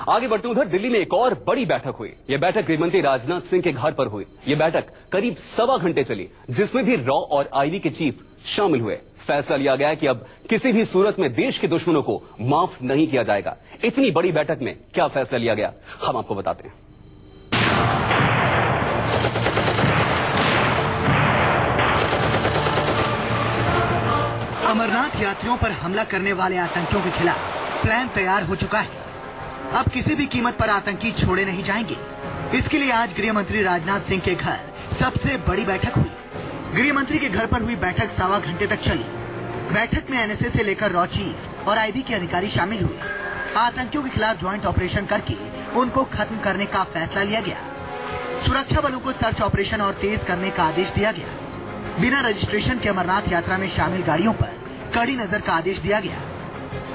आगे बढ़ते उधर दिल्ली में एक और बड़ी बैठक हुई। यह बैठक गृहमंत्री राजनाथ सिंह के घर पर हुई। यह बैठक करीब 1.25 घंटे चली, जिसमें भी रॉ और आईबी के चीफ शामिल हुए। फैसला लिया गया कि अब किसी भी सूरत में देश के दुश्मनों को माफ नहीं किया जाएगा। इतनी बड़ी बैठक में क्या फैसला लिया गया, हम आपको बताते हैं। अमरनाथ यात्रियों पर हमला करने वाले आतंकियों के खिलाफ प्लान तैयार हो चुका है। अब किसी भी कीमत पर आतंकी छोड़े नहीं जाएंगे। इसके लिए आज गृह मंत्री राजनाथ सिंह के घर सबसे बड़ी बैठक हुई। गृह मंत्री के घर पर हुई बैठक 1.25 घंटे तक चली। बैठक में एनएसए से लेकर रॉ चीफ और आईबी के अधिकारी शामिल हुए। आतंकियों के खिलाफ ज्वाइंट ऑपरेशन करके उनको खत्म करने का फैसला लिया गया। सुरक्षा बलों को सर्च ऑपरेशन और तेज करने का आदेश दिया गया। बिना रजिस्ट्रेशन के अमरनाथ यात्रा में शामिल गाड़ियों पर कड़ी नजर का आदेश दिया गया।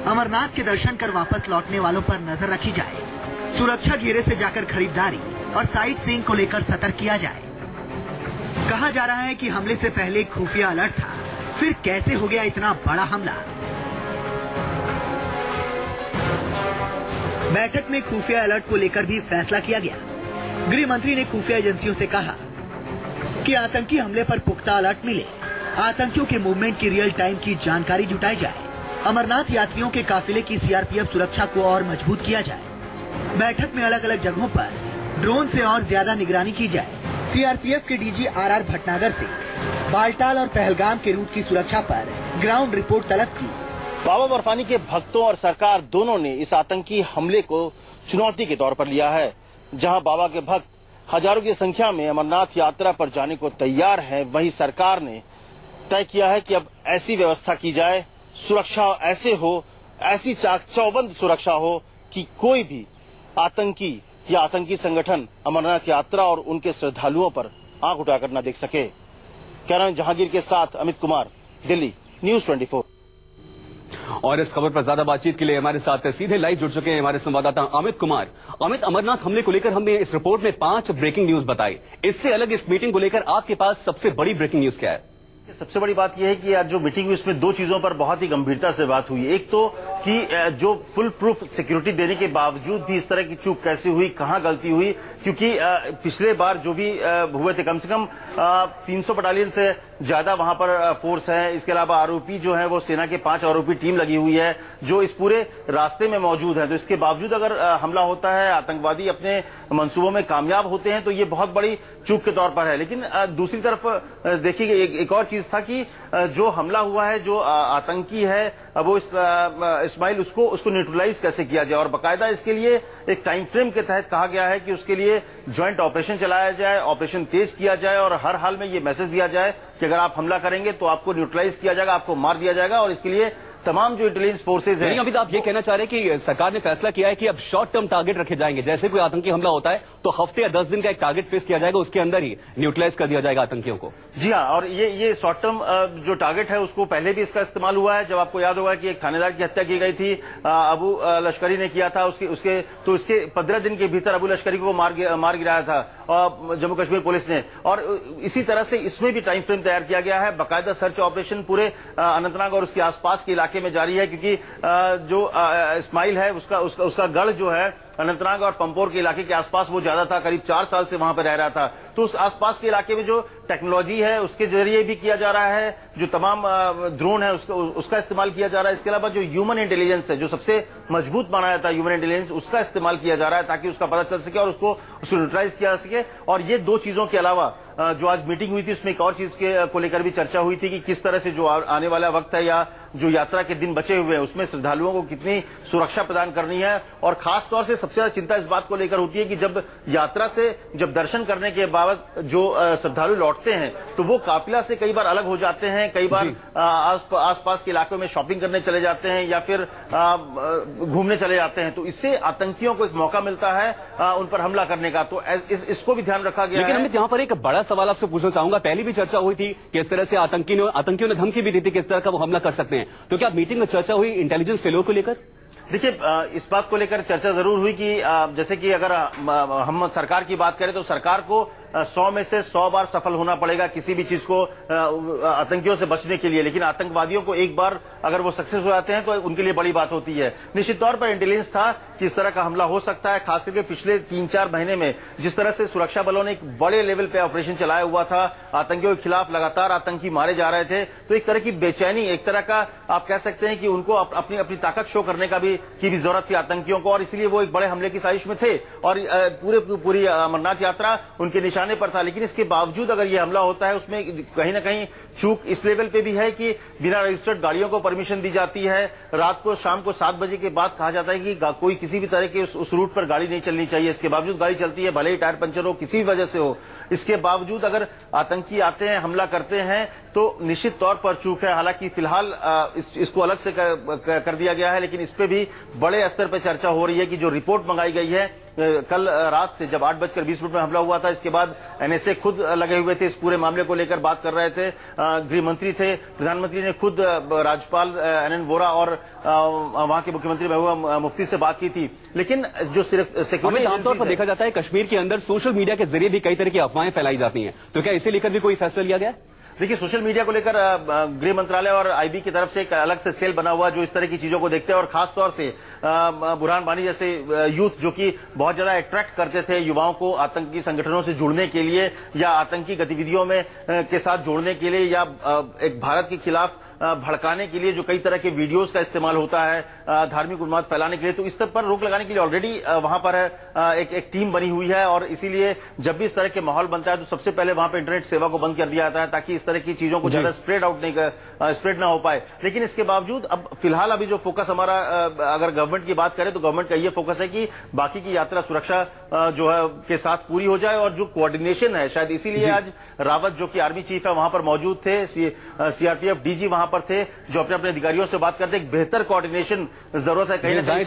अमरनाथ के दर्शन कर वापस लौटने वालों पर नजर रखी जाए। सुरक्षा घेरे से जाकर खरीदारी और साइट सीइंग को लेकर सतर्क किया जाए। कहा जा रहा है कि हमले से पहले खुफिया अलर्ट था, फिर कैसे हो गया इतना बड़ा हमला। बैठक में खुफिया अलर्ट को लेकर भी फैसला किया गया। गृह मंत्री ने खुफिया एजेंसियों से कहा कि आतंकी हमले पर पुख्ता अलर्ट मिले, आतंकियों के मूवमेंट की रियल टाइम की जानकारी जुटाई जाए, अमरनाथ यात्रियों के काफिले की सीआरपीएफ सुरक्षा को और मजबूत किया जाए। बैठक में अलग अलग जगहों पर ड्रोन से और ज्यादा निगरानी की जाए। सीआरपीएफ के डीजी आरआर भटनागर से बालटाल और पहलगाम के रूट की सुरक्षा पर ग्राउंड रिपोर्ट तलब की। बाबा बर्फानी के भक्तों और सरकार दोनों ने इस आतंकी हमले को चुनौती के तौर पर लिया है। जहां बाबा के भक्त हजारों की संख्या में अमरनाथ यात्रा पर जाने को तैयार हैं, वहीं सरकार ने तय किया है कि अब ऐसी व्यवस्था की जाए, सुरक्षा ऐसे हो, ऐसी चाक चौबंद सुरक्षा हो कि कोई भी आतंकी या आतंकी संगठन अमरनाथ यात्रा और उनके श्रद्धालुओं पर आंख उठाकर न देख सके। कैमरामैन जहांगीर के साथ अमित कुमार, दिल्ली, न्यूज 24। और इस खबर पर ज्यादा बातचीत के लिए हमारे साथ सीधे लाइव जुड़ चुके हैं हमारे संवाददाता अमित कुमार। अमित, अमरनाथ हमले को लेकर हमने इस रिपोर्ट में 5 ब्रेकिंग न्यूज बताई। इससे अलग इस मीटिंग को लेकर आपके पास सबसे बड़ी ब्रेकिंग न्यूज क्या है? सबसे बड़ी बात यह है कि आज जो मीटिंग हुई इसमें 2 चीजों पर बहुत ही गंभीरता से बात हुई। एक तो कि जो फुल प्रूफ सिक्योरिटी देने के बावजूद भी इस तरह की चूक कैसे हुई, कहां गलती हुई, क्योंकि पिछले बार जो भी हुए थे कम से कम 300 बटालियन से ज्यादा वहां पर फोर्स है। इसके अलावा आरोपी जो है वो सेना के 5 आरोपी टीम लगी हुई है जो इस पूरे रास्ते में मौजूद है। तो इसके बावजूद अगर हमला होता है, आतंकवादी अपने मंसूबों में कामयाब होते हैं, तो ये बहुत बड़ी चूक के तौर पर है। लेकिन दूसरी तरफ देखिए एक और चीज था कि जो हमला हुआ है, जो आतंकी है, वो इस्माइल, उसको न्यूट्रलाइज कैसे किया जाए। और बाकायदा इसके लिए एक टाइम फ्रेम के तहत कहा गया है कि उसके लिए ज्वाइंट ऑपरेशन चलाया जाए, ऑपरेशन तेज किया जाए और हर हाल में ये मैसेज दिया जाए कि अगर आप हमला करेंगे तो आपको न्यूट्रलाइज किया जाएगा, आपको मार दिया जाएगा। और इसके लिए तमाम जो इंटेलिजेंस फोर्सेज हैं। अभी तो आप ये कहना चाह रहे हैं कि सरकार ने फैसला किया है कि अब शॉर्ट टर्म टारगेट रखे जाएंगे। जैसे कोई आतंकी हमला होता है तो हफ्ते या 10 दिन का एक टारगेट फिक्स किया जाएगा, उसके अंदर ही न्यूट्रलाइज कर दिया जाएगा आतंकियों को। जी हाँ, और ये शॉर्ट टर्म जो टारगेट है उसको पहले भी इसका इस्तेमाल हुआ है। जब आपको याद होगा कि एक थानेदार की हत्या की गई थी, अबू लश्करी ने किया था, उसके 15 दिन के भीतर अबू लश्करी को मार गिराया था जम्मू कश्मीर पुलिस ने। और इसी तरह से इसमें भी टाइम फ्रेम तैयार किया गया है। बाकायदा सर्च ऑपरेशन पूरे अनंतनाग और उसके आसपास के इलाके में जारी है, क्योंकि जो इस्माइल है उसका गढ़ जो है अनंतनाग और पंपोर के इलाके के आसपास वो ज्यादा था। करीब 4 साल से वहां पर रह रहा था। तो उस आसपास के इलाके में जो टेक्नोलॉजी है उसके जरिए भी किया जा रहा है, जो तमाम ड्रोन है उसका इस्तेमाल किया जा रहा है। इसके अलावा जो ह्यूमन इंटेलिजेंस है, जो सबसे मजबूत माना जाता है ह्यूमन इंटेलिजेंस, उसका इस्तेमाल किया जा रहा है ताकि उसका पता चल सके और उसको न्यूट्रलाइज किया जा सके। और ये 2 चीजों के अलावा जो आज मीटिंग हुई थी उसमें एक और चीज को लेकर भी चर्चा हुई थी कि किस तरह से जो आने वाला वक्त है या जो यात्रा के दिन बचे हुए हैं उसमें श्रद्धालुओं को कितनी सुरक्षा प्रदान करनी है। और खास तौर से सबसे ज्यादा चिंता इस बात को लेकर होती है कि जब यात्रा से दर्शन करने के बाद जो श्रद्धालु लौटते हैं तो वो काफिला से कई बार अलग हो जाते हैं, कई बार आसपास के इलाकों में शॉपिंग करने चले जाते हैं या फिर घूमने चले जाते हैं। तो इससे आतंकियों को एक मौका मिलता है उन पर हमला करने का। तो इसको भी ध्यान रखा गया है। लेकिन अमित, यहाँ पर एक बड़ा सवाल आपसे पूछना चाहूंगा। पहले भी चर्चा हुई थी कि इस तरह से आतंकियों ने धमकी भी दी थी किस तरह का वो हमला कर सकते हैं। तो क्या मीटिंग में चर्चा हुई इंटेलिजेंस फेलोर को लेकर? देखिए, इस बात को लेकर चर्चा जरूर हुई कि जैसे कि अगर हम सरकार की बात करें तो सरकार को 100 में से 100 बार सफल होना पड़ेगा किसी भी चीज को आतंकियों से बचने के लिए, लेकिन आतंकवादियों को एक बार अगर वो सक्सेस हो जाते हैं तो उनके लिए बड़ी बात होती है। निश्चित तौर पर इंटेलिजेंस था कि इस तरह का हमला हो सकता है, खास करके पिछले 3-4 महीने में जिस तरह से सुरक्षा बलों ने एक बड़े लेवल पे ऑपरेशन चलाया हुआ था, आतंकियों के खिलाफ लगातार आतंकी मारे जा रहे थे, तो एक तरह की बेचैनी, एक तरह का आप कह सकते हैं कि उनको अपनी अपनी ताकत शो करने की भी जरूरत थी आतंकियों को, और इसलिए वो एक बड़े हमले की साजिश में थे और पूरी अमरनाथ यात्रा उनके निशाने पर था। लेकिन इसके बावजूद अगर यह हमला होता है उसमें कहीं ना कहीं चूक इस लेवल पे भी है कि बिना रजिस्टर्ड गाड़ियों को परमिशन दी जाती है, रात को शाम को 7 बजे के बाद कहा जाता है कि कोई किसी भी तरह के उस रूट पर गाड़ी नहीं चलनी चाहिए। इसके बावजूद गाड़ी चलती है, भले ही टायर पंचर हो, किसी भी वजह से हो, इसके बावजूद अगर आतंकी आते हैं, हमला करते हैं तो निश्चित तौर पर चूक है। हालांकि फिलहाल इसको अलग से कर दिया गया है, लेकिन इस पे भी बड़े स्तर पर चर्चा हो रही है कि जो रिपोर्ट मंगाई गई है कल रात से, जब 8:20 में हमला हुआ था, इसके बाद एनएसए खुद लगे हुए थे, इस पूरे मामले को लेकर बात कर रहे थे। गृह मंत्री थे, प्रधानमंत्री ने खुद राज्यपाल एनएन वोरा और वहां के मुख्यमंत्री महबूबा मुफ्ती से बात की थी। लेकिन जो सिक्योरिटी आमतौर पर देखा जाता है कश्मीर के अंदर सोशल मीडिया के जरिए भी कई तरह की अफवाहें फैलाई जाती हैं, तो क्या इसे लेकर भी कोई फैसला लिया गया? देखिए, सोशल मीडिया को लेकर गृह मंत्रालय और आईबी की तरफ से एक अलग से सेल बना हुआ जो इस तरह की चीजों को देखते हैं, और खास तौर से बुरहान वानी जैसे यूथ जो कि बहुत ज्यादा अट्रैक्ट करते थे युवाओं को आतंकी संगठनों से जुड़ने के लिए या आतंकी गतिविधियों में के साथ जोड़ने के लिए या एक भारत के खिलाफ भड़काने के लिए जो कई तरह के वीडियोस का इस्तेमाल होता है, धार्मिक उन्माद फैलाने के लिए, तो इस तरह पर रोक लगाने के लिए ऑलरेडी वहां पर एक टीम बनी हुई है। और इसीलिए जब भी इस तरह के माहौल बनता है तो सबसे पहले वहां पर इंटरनेट सेवा को बंद कर दिया जाता है ताकि इस तरह की चीजों को ज्यादा स्प्रेड ना हो पाए। लेकिन इसके बावजूद अब फिलहाल अभी जो फोकस हमारा, अगर गवर्नमेंट की बात करें तो गवर्नमेंट का ये फोकस है कि बाकी की यात्रा सुरक्षा जो है के साथ पूरी हो जाए, और जो कोऑर्डिनेशन है, शायद इसीलिए आज रावत जो कि आर्मी चीफ है वहां पर मौजूद थे, सीआरपीएफ डीजी वहां पर थे, जो अपने अपने अधिकारियों से बात करते, एक बेहतर कोऑर्डिनेशन जरूरत है। कहीं ना कहीं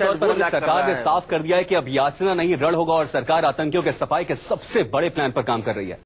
सरकार ने साफ कर दिया है कि अब याचना नहीं रण होगा और सरकार आतंकियों के सफाई के सबसे बड़े प्लान पर काम कर रही है।